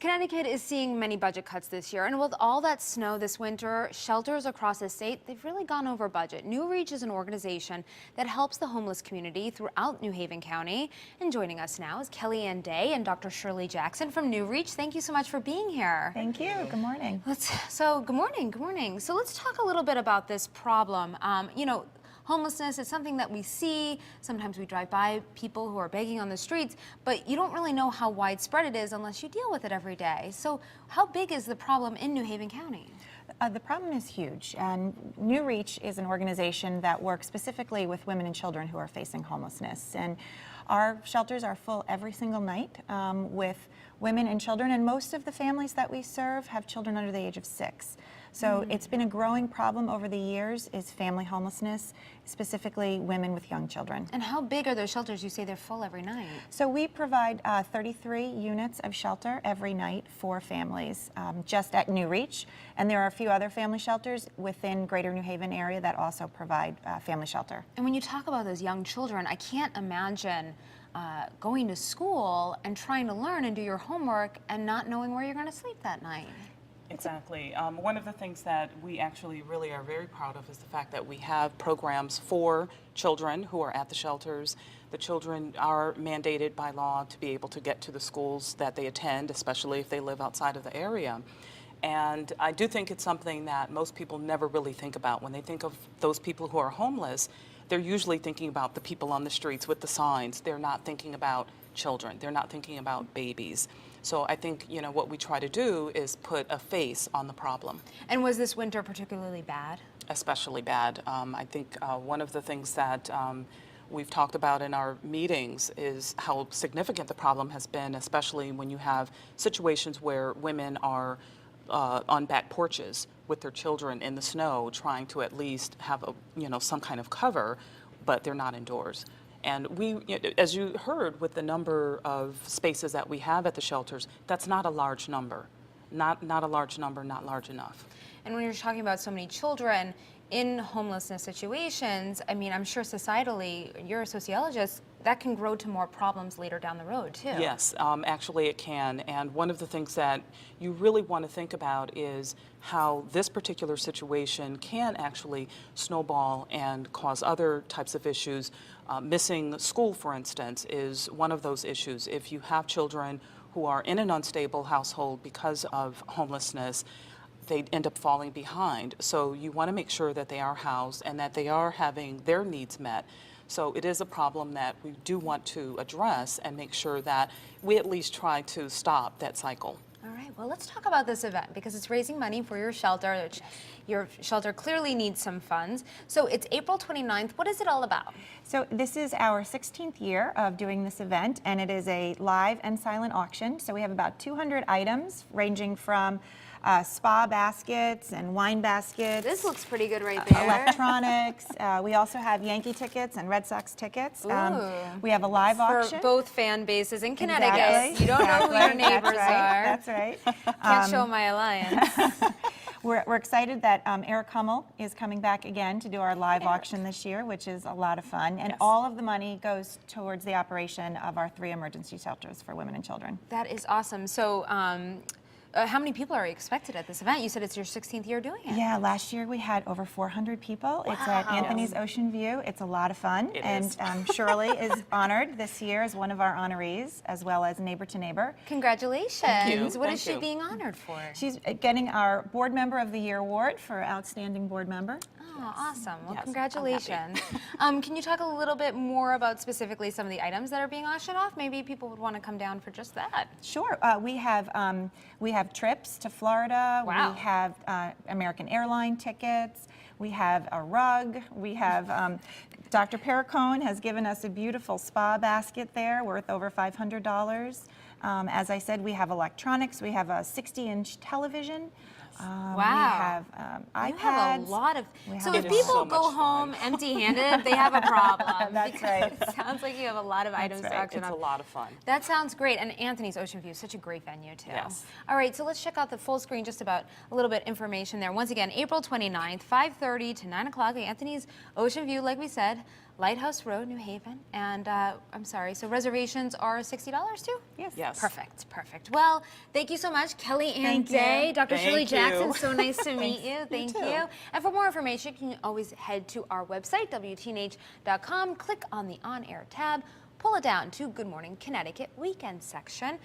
Connecticut is seeing many budget cuts this year, and with all that snow this winter, shelters across the state, they've really gone over budget. New Reach is an organization that helps the homeless community throughout New Haven County. And joining us now is Kellyanne Day and Dr. Shirley Jackson from New Reach. Thank you so much for being here. Thank you. Good morning. Good morning. So let's talk a little bit about this problem. Homelessness is something that we see. Sometimes we drive by people who are begging on the streets, but you don't really know how widespread it is unless you deal with it every day. So how big is the problem in New Haven County? The problem is huge, and New Reach is an organization that works specifically with women and children who are facing homelessness. And our shelters are full every single night with women and children, and most of the families that we serve have children under the age of 6. So it's been a growing problem over the years, is family homelessness, specifically women with young children. And how big are those shelters? You say they're full every night. So we provide 33 units of shelter every night for families just at New Reach. And there are a few other family shelters within Greater New Haven area that also provide family shelter. And when you talk about those young children, I can't imagine going to school and trying to learn and do your homework and not knowing where you're going to sleep that night. Exactly. One of the things that we actually really are very proud of is the fact that we have programs for children who are at the shelters. The children are mandated by law to be able to get to the schools that they attend, especially if they live outside of the area. And I do think it's something that most people never really think about. When they think of those people who are homeless, they're usually thinking about the people on the streets with the signs. They're not thinking about children. They're not thinking about babies. So I think, what we try to do is put a face on the problem. And was this winter particularly bad? Especially bad. I think one of the things that we've talked about in our meetings is how significant the problem has been, especially when you have situations where women are on back porches with their children in the snow, trying to at least have some kind of cover, but they're not indoors. And we, as you heard, with the number of spaces that we have at the shelters, that's not a large number. Not a large number, not large enough. And when you're talking about so many children in homelessness situations, I mean, I'm sure societally, you're a sociologist, that can grow to more problems later down the road, too. Yes, actually it can. And one of the things that you really want to think about is how this particular situation can actually snowball and cause other types of issues. Missing school, for instance, is one of those issues. If you have children who are in an unstable household because of homelessness, they end up falling behind. So you want to make sure that they are housed and that they are having their needs met. So it is a problem that we do want to address and make sure that we at least try to stop that cycle. All right, well, let's talk about this event because it's raising money for your shelter, which your shelter clearly needs some funds. So it's April 29th. What is it all about? So this is our 16th year of doing this event, and it is a live and silent auction. So we have about 200 items ranging from spa baskets and wine baskets. This looks pretty good right there. Electronics. We also have Yankee tickets and Red Sox tickets. We have a live auction. For both fan bases in Connecticut. Exactly. You don't know who your neighbors are. That's right. Can't show my alliance. We're excited that Eric Hummel is coming back again to do our live auction this year, which is a lot of fun. And all of the money goes towards the operation of our 3 emergency shelters for women and children. That is awesome. So how many people are expected at this event? You said it's your 16th year doing it. Yeah, last year we had over 400 people. Wow. It's at Anthony's Ocean View. It's a lot of fun. And Shirley is honored this year as one of our honorees, as well as Neighbor to Neighbor. Congratulations. Thank you. What is she being honored for? She's getting our Board Member of the Year award for Outstanding Board Member. Oh, awesome. Well, yes, congratulations. Can you talk a little bit more about specifically some of the items that are being auctioned off? Maybe people would want to come down for just that. Sure. We have trips to Florida. Wow. We have American airline tickets. We have a rug. We have Dr. Perricone has given us a beautiful spa basket there worth over $500. As I said, we have electronics. We have a 60-inch television. Wow. We have iPads. You have a lot of. We So have if a lot. people So go much home fun. empty-handed, they have a problem. That's because right. It sounds like you have a lot of items to right. auction It's a off. lot of fun. That sounds great. And Anthony's Ocean View is such a great venue, too. Yes. All right, so let's check out the full screen, just about a little bit information there. Once again, April 29th, 5:30 to 9 o'clock, Anthony's Ocean View, like we said, Lighthouse Road, New Haven. And I'm sorry, so reservations are $60 too? Yes. Yes. Perfect, perfect. Well, thank you so much, Kelly Ann Thank you. Day, Dr. Thank Shirley you. Jackson. So nice to meet you. Thank too. you. And for more information, you can always head to our website, WTNH.com, click on the On Air tab, pull it down to Good Morning Connecticut weekend section.